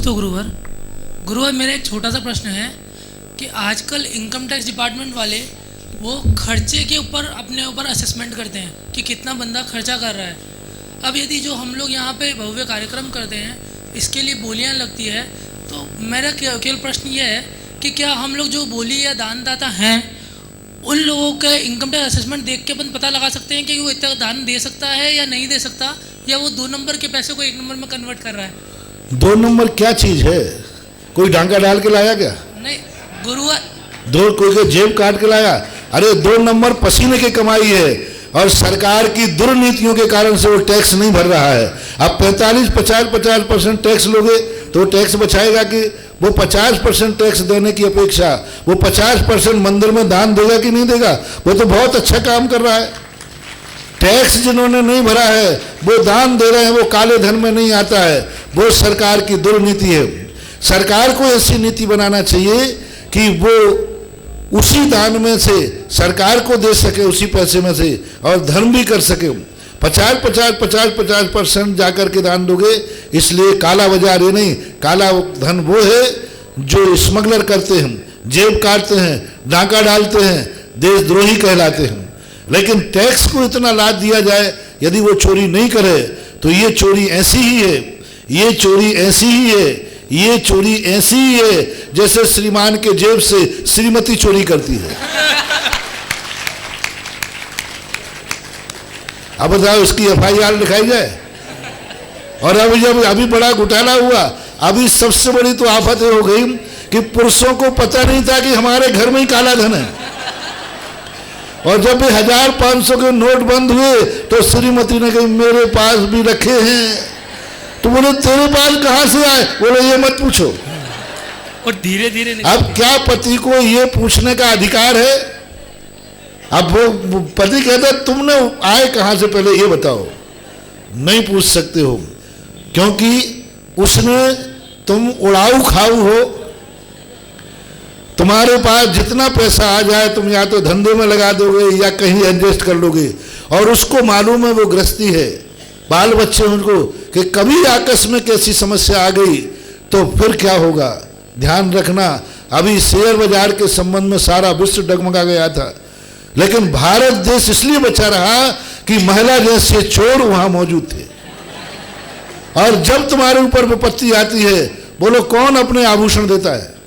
नमस्ते गुरुवर, मेरा एक छोटा सा प्रश्न है कि आजकल इनकम टैक्स डिपार्टमेंट वाले वो खर्चे के ऊपर अपने ऊपर असेसमेंट करते हैं कि कितना बंदा खर्चा कर रहा है। अब यदि जो हम लोग यहाँ पे भव्य कार्यक्रम करते हैं इसके लिए बोलियाँ लगती है, तो मेरा केवल प्रश्न ये है कि क्या हम लोग जो बोली या दानदाता हैं उन लोगों का इनकम टैक्स असेसमेंट देख के अपन पता लगा सकते हैं कि वो इतना दान दे सकता है या नहीं दे सकता, या वो 2 नंबर के पैसे को 1 नंबर में कन्वर्ट कर रहा है? 2 नंबर क्या चीज है? कोई डांका डाल के लाया क्या? नहीं गुरुवर, दो कोई के जेब काट के लाया? अरे 2 नंबर पसीने की कमाई है और सरकार की दुर्नीतियों के कारण से वो टैक्स नहीं भर रहा है। अब 50% टैक्स लोगे तो टैक्स बचाएगा कि वो 50% टैक्स देने की अपेक्षा वो 50% मंदिर में दान देगा कि नहीं देगा? वो तो बहुत अच्छा काम कर रहा है। टैक्स जिन्होंने नहीं भरा है वो दान दे रहे हैं, वो काले धन में नहीं आता है, वो सरकार की दुर्नीति है। सरकार को ऐसी नीति बनाना चाहिए कि वो उसी दान में से सरकार को दे सके, उसी पैसे में से, और धर्म भी कर सके। 50% जाकर के दान दोगे, इसलिए काला बाजार ये नहीं, काला धन वो है जो स्मगलर करते हैं, जेब काटते हैं, डाका डालते हैं, देशद्रोही कहलाते हैं। लेकिन टैक्स को इतना लाभ दिया जाए, यदि वो चोरी नहीं करे तो ये चोरी ऐसी ही है, ये चोरी ऐसी ही है, ये चोरी ऐसी ही है जैसे श्रीमान के जेब से श्रीमती चोरी करती है। अब बताओ उसकी FIR लिखाई जाए? और अभी बड़ा घोटाला हुआ, अभी सबसे बड़ी तो आफत हो गई कि पुरुषों को पता नहीं था कि हमारे घर में ही काला धन है, और जब भी 1000-500 के नोट बंद हुए तो श्रीमती ने कही मेरे पास भी रखे हैं। तो बोले तेरे पास कहां से आए? बोले ये मत पूछो। और धीरे धीरे अब क्या पति को ये पूछने का अधिकार है? अब वो पति कहता तुमने आए कहां से, पहले ये बताओ। नहीं पूछ सकते हो, क्योंकि उसने, तुम उड़ाऊ खाऊ हो, तुम्हारे पास जितना पैसा आ जाए तुम या तो धंधे में लगा दोगे या कहीं एडजस्ट कर लोगे, और उसको मालूम है वो गृहस्थी है, बाल बच्चे उनको, कि कभी आकस्मिक ऐसी समस्या आ गई तो फिर क्या होगा। ध्यान रखना, अभी शेयर बाजार के संबंध में सारा विश्व डगमगा गया था, लेकिन भारत देश इसलिए बचा रहा कि महिला जैसे चोर वहां मौजूद थे। और जब तुम्हारे ऊपर विपत्ति आती है, बोलो कौन अपने आभूषण देता है?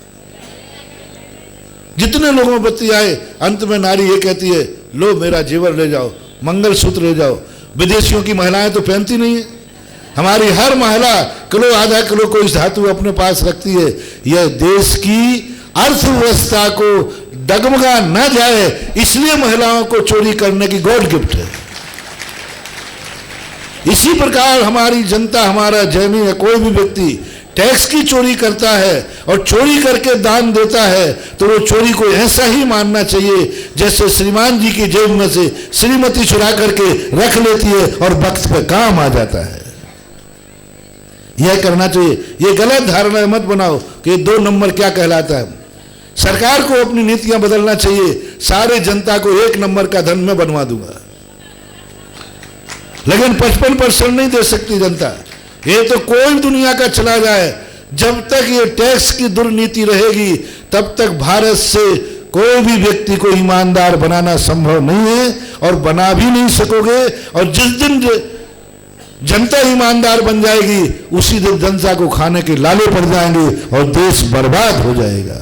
जितने लोगों में विपत्ति आए, अंत में नारी ये कहती है लो मेरा जेवर ले जाओ, मंगलसूत्र ले जाओ। विदेशियों की महिलाएं तो पहनती नहीं है, हमारी हर महिला किलो आधा किलो कोई धातु अपने पास रखती है। यह देश की अर्थव्यवस्था को डगमगा न जाए, इसलिए महिलाओं को चोरी करने की गॉड गिफ्ट है। इसी प्रकार हमारी जनता, हमारा जैनी या कोई भी व्यक्ति टैक्स की चोरी करता है और चोरी करके दान देता है, तो वो चोरी को ऐसा ही मानना चाहिए जैसे श्रीमान जी की जेब में से श्रीमती चुरा करके रख लेती है और वक्त पे काम आ जाता है। यह करना चाहिए। ये गलत धारणा मत बनाओ कि 2 नंबर क्या कहलाता है। सरकार को अपनी नीतियां बदलना चाहिए। सारे जनता को 1 नंबर का धन में बनवा दूंगा, लेकिन 55% नहीं दे सकती जनता। ये तो कोई दुनिया का चला जाए, जब तक ये टैक्स की दुर्नीति रहेगी तब तक भारत से कोई भी व्यक्ति को ईमानदार बनाना संभव नहीं है, और बना भी नहीं सकोगे। और जिस दिन जनता ईमानदार बन जाएगी, उसी दिन जनता को खाने के लाले पड़ जाएंगे और देश बर्बाद हो जाएगा।